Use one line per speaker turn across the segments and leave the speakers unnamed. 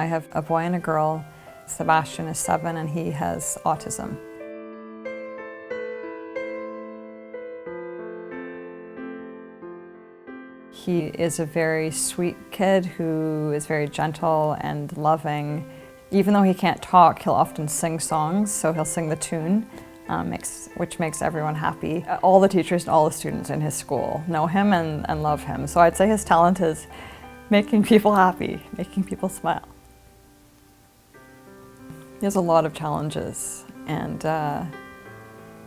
I have a boy and a girl. Sebastian is 7 and he has autism. He is a very sweet kid who is very gentle and loving. Even though he can't talk, he'll often sing songs, so he'll sing the tune, which makes everyone happy. All the teachers and all the students in his school know him and love him. So I'd say his talent is making people happy, making people smile. He has a lot of challenges, and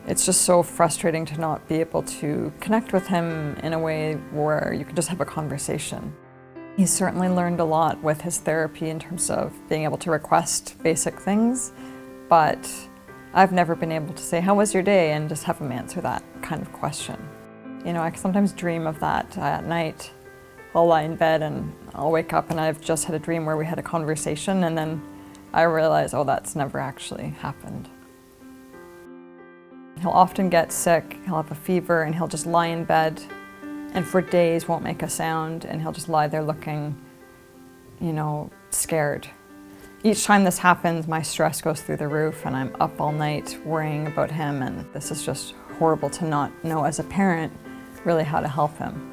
it's just so frustrating to not be able to connect with him in a way where you can just have a conversation. He's certainly learned a lot with his therapy in terms of being able to request basic things, but I've never been able to say, "How was your day?" and just have him answer that kind of question. You know, I sometimes dream of that at night. I'll lie in bed and I'll wake up and I've just had a dream where we had a conversation, and then I realize, oh, that's never actually happened. He'll often get sick, he'll have a fever, and he'll just lie in bed and for days won't make a sound, and he'll just lie there looking, scared. Each time this happens, my stress goes through the roof and I'm up all night worrying about him, and this is just horrible to not know as a parent really how to help him.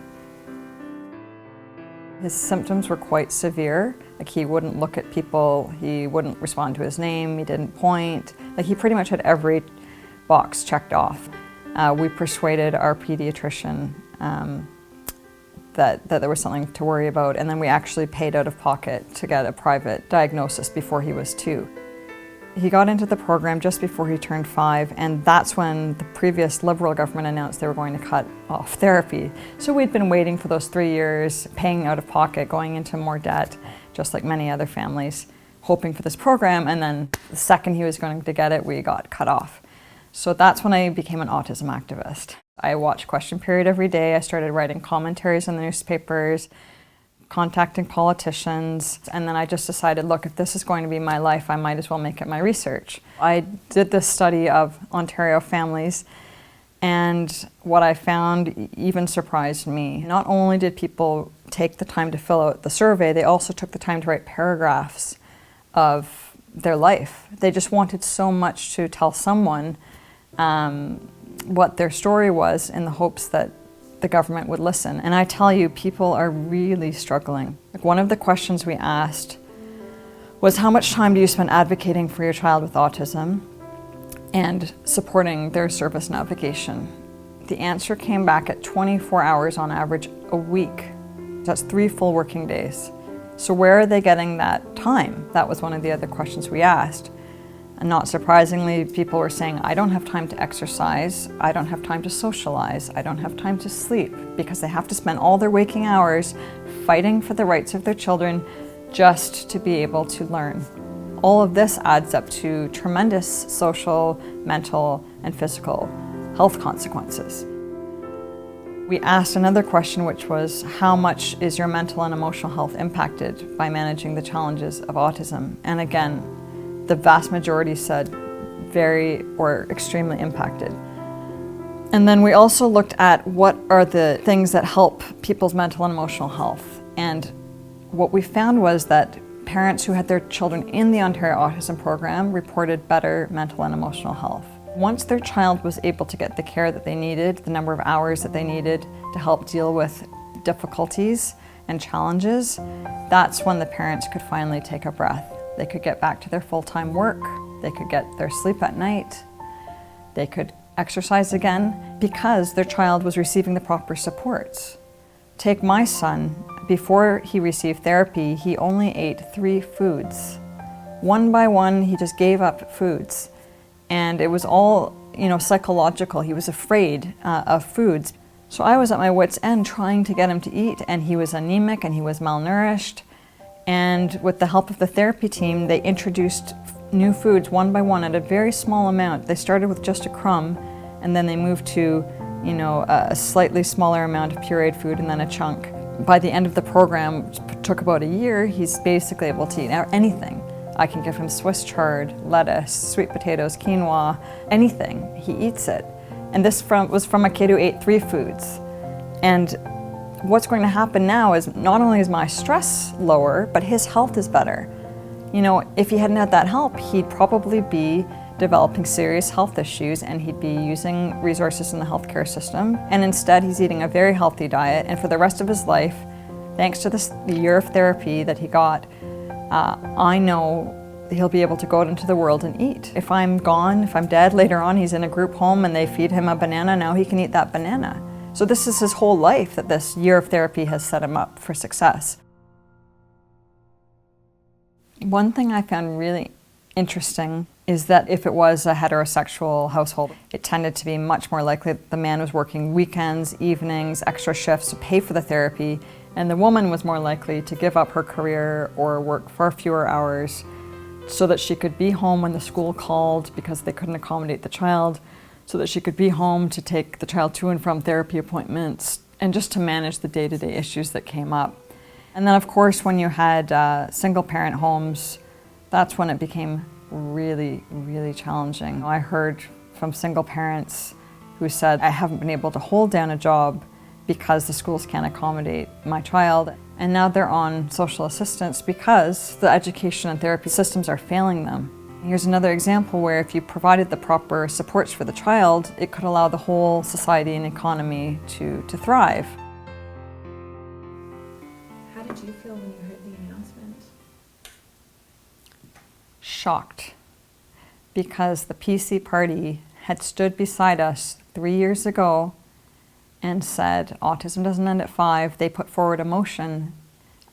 His symptoms were quite severe. Like, he wouldn't look at people, he wouldn't respond to his name, he didn't point. Like, he pretty much had every box checked off. We persuaded our pediatrician that there was something to worry about, and then we actually paid out of pocket to get a private diagnosis before he was 2. He got into the program just before he turned 5, and that's when the previous Liberal government announced they were going to cut off therapy. So we'd been waiting for those 3 years, paying out of pocket, going into more debt, just like many other families, hoping for this program, and then the second he was going to get it, we got cut off. So that's when I became an autism activist. I watched Question Period every day. I started writing commentaries in the newspapers, contacting politicians, and then I just decided, look, if this is going to be my life, I might as well make it my research. I did this study of Ontario families, and what I found even surprised me. Not only did people take the time to fill out the survey, they also took the time to write paragraphs of their life. They just wanted so much to tell someone what their story was, in the hopes that the government would listen. And I tell you, people are really struggling. Like, one of the questions we asked was, how much time do you spend advocating for your child with autism and supporting their service navigation? The answer came back at 24 hours on average a week. That's 3 full working days. So where are they getting that time? That was one of the other questions we asked. And not surprisingly, people were saying, I don't have time to exercise, I don't have time to socialize, I don't have time to sleep, because they have to spend all their waking hours fighting for the rights of their children just to be able to learn. All of this adds up to tremendous social, mental, and physical health consequences. We asked another question, which was, how much is your mental and emotional health impacted by managing the challenges of autism? And again, the vast majority said very or extremely impacted. And then we also looked at what are the things that help people's mental and emotional health. And what we found was that parents who had their children in the Ontario Autism Program reported better mental and emotional health. Once their child was able to get the care that they needed, the number of hours that they needed to help deal with difficulties and challenges, that's when the parents could finally take a breath. They could get back to their full-time work, they could get their sleep at night, they could exercise again, because their child was receiving the proper supports. Take my son, before he received therapy, he only ate 3 foods. One by one, he just gave up foods. And it was all, psychological. He was afraid of foods. So I was at my wit's end trying to get him to eat, and he was anemic and he was malnourished. And with the help of the therapy team, they introduced new foods one by one at a very small amount. They started with just a crumb, and then they moved to, a slightly smaller amount of pureed food and then a chunk. By the end of the program, which took about a year, he's basically able to eat anything. I can give him Swiss chard, lettuce, sweet potatoes, quinoa, anything. He eats it. And this was from a kid who ate 3 foods. And what's going to happen now is not only is my stress lower, but his health is better. You know, if he hadn't had that help, he'd probably be developing serious health issues and he'd be using resources in the healthcare system. And instead, he's eating a very healthy diet, and for the rest of his life, thanks to the year of therapy that he got, I know he'll be able to go out into the world and eat. If I'm gone, if I'm dead later on, he's in a group home and they feed him a banana, now he can eat that banana. So this is his whole life, that this year of therapy has set him up for success. One thing I found really interesting is that if it was a heterosexual household, it tended to be much more likely that the man was working weekends, evenings, extra shifts to pay for the therapy, and the woman was more likely to give up her career or work far fewer hours so that she could be home when the school called because they couldn't accommodate the child, so that she could be home to take the child to and from therapy appointments and just to manage the day-to-day issues that came up. And then of course when you had single parent homes, that's when it became really, really challenging. I heard from single parents who said, I haven't been able to hold down a job because the schools can't accommodate my child. And now they're on social assistance because the education and therapy systems are failing them. Here's another example where if you provided the proper supports for the child, it could allow the whole society and economy to thrive.
How did you feel when you heard the announcement?
Shocked, because the PC party had stood beside us 3 years ago and said, autism doesn't end at 5. They put forward a motion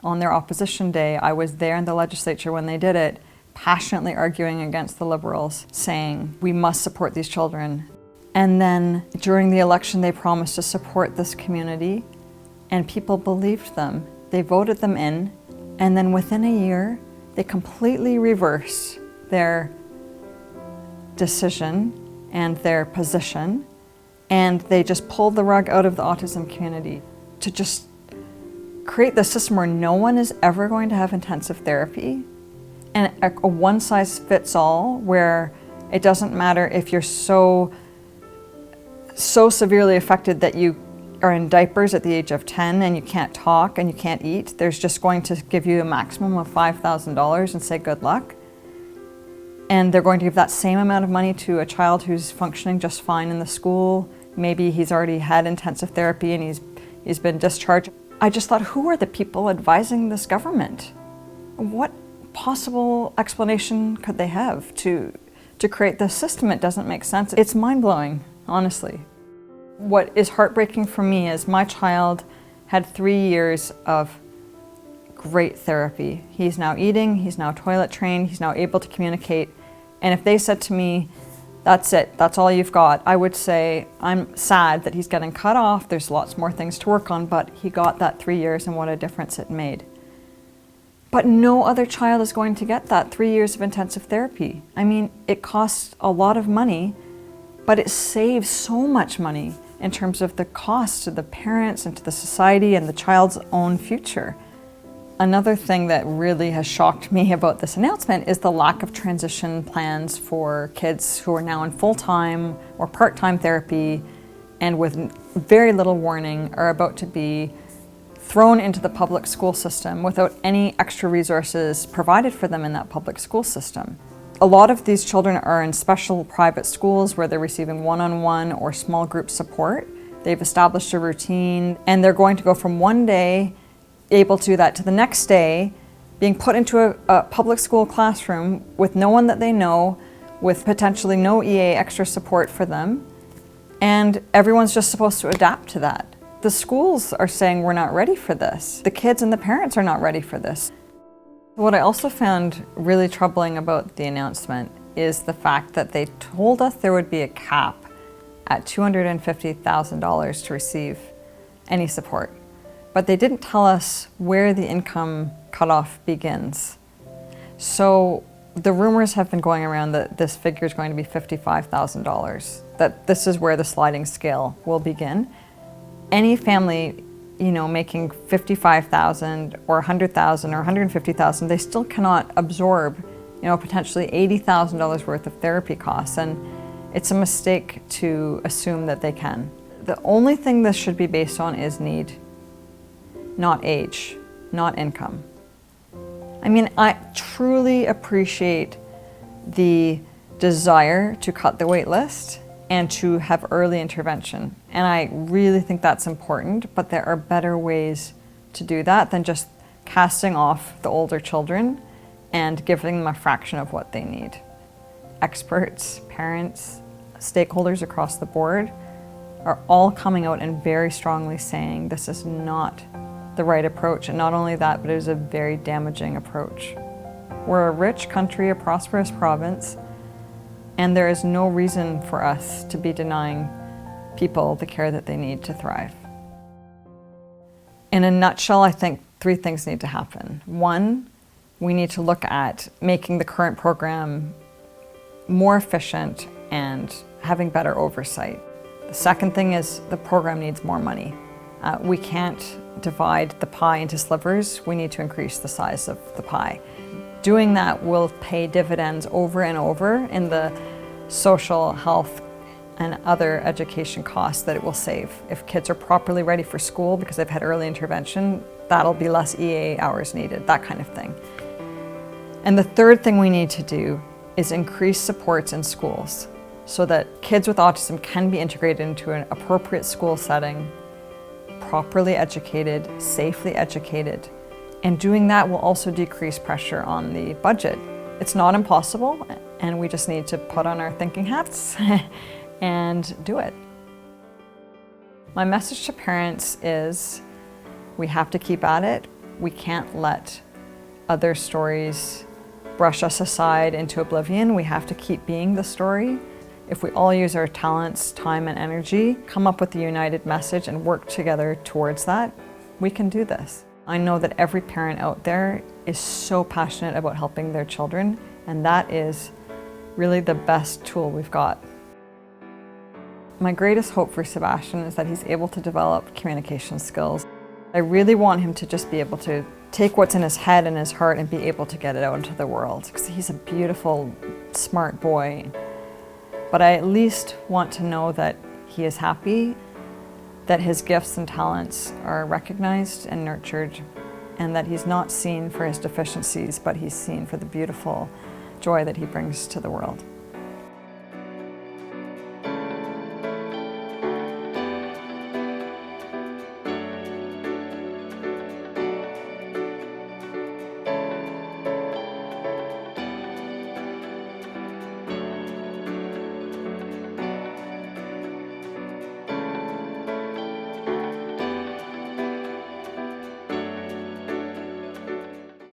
on their opposition day. I was there in the legislature when they did it, passionately arguing against the Liberals, saying, we must support these children. And then during the election, they promised to support this community, and people believed them. They voted them in, and then within a year, they completely reversed their decision and their position, and they just pulled the rug out of the autism community to just create the system where no one is ever going to have intensive therapy, and a one-size-fits-all where it doesn't matter if you're so severely affected that you are in diapers at the age of 10 and you can't talk and you can't eat. There's just going to give you a maximum of $5,000 and say good luck. And they're going to give that same amount of money to a child who's functioning just fine in the school. Maybe he's already had intensive therapy and he's been discharged. I just thought, who are the people advising this government? What possible explanation could they have to create this system? It doesn't make sense. It's mind-blowing, honestly. What is heartbreaking for me is my child had 3 years of great therapy. He's now eating, he's now toilet trained, he's now able to communicate. And if they said to me, that's it, that's all you've got, I would say, I'm sad that he's getting cut off, there's lots more things to work on, but he got that 3 years and what a difference it made. But no other child is going to get that 3 years of intensive therapy. I mean, it costs a lot of money, but it saves so much money in terms of the cost to the parents and to the society and the child's own future. Another thing that really has shocked me about this announcement is the lack of transition plans for kids who are now in full-time or part-time therapy and with very little warning are about to be thrown into the public school system without any extra resources provided for them in that public school system. A lot of these children are in special private schools where they're receiving one-on-one or small group support. They've established a routine and they're going to go from one day able to do that to the next day being put into a public school classroom with no one that they know, with potentially no EA extra support for them, and everyone's just supposed to adapt to that. The schools are saying we're not ready for this. The kids and the parents are not ready for this. What I also found really troubling about the announcement is the fact that they told us there would be a cap at $250,000 to receive any support. But they didn't tell us where the income cutoff begins. So the rumors have been going around that this figure is going to be $55,000, that this is where the sliding scale will begin. Any family, making $55,000 or $100,000 or $150,000, they still cannot absorb, potentially $80,000 worth of therapy costs, and it's a mistake to assume that they can. The only thing this should be based on is need, not age, not income. I mean, I truly appreciate the desire to cut the wait list and to have early intervention. And I really think that's important, but there are better ways to do that than just casting off the older children and giving them a fraction of what they need. Experts, parents, stakeholders across the board are all coming out and very strongly saying this is not the right approach. And not only that, but it is a very damaging approach. We're a rich country, a prosperous province, and there is no reason for us to be denying people the care that they need to thrive. In a nutshell, I think 3 things need to happen. 1, we need to look at making the current program more efficient and having better oversight. The second thing is the program needs more money. We can't divide the pie into slivers. We need to increase the size of the pie. Doing that will pay dividends over and over in the social, health, and other education costs that it will save. If kids are properly ready for school because they've had early intervention, that'll be less EA hours needed, that kind of thing. And the third thing we need to do is increase supports in schools so that kids with autism can be integrated into an appropriate school setting, properly educated, safely educated. And doing that will also decrease pressure on the budget. It's not impossible, and we just need to put on our thinking hats and do it. My message to parents is we have to keep at it. We can't let other stories brush us aside into oblivion. We have to keep being the story. If we all use our talents, time, and energy, come up with a united message and work together towards that, we can do this. I know that every parent out there is so passionate about helping their children, and that is really the best tool we've got. My greatest hope for Sebastian is that he's able to develop communication skills. I really want him to just be able to take what's in his head and his heart and be able to get it out into the world, because he's a beautiful, smart boy. But I at least want to know that he is happy, that his gifts and talents are recognized and nurtured, and that he's not seen for his deficiencies, but he's seen for the beautiful joy that he brings to the world.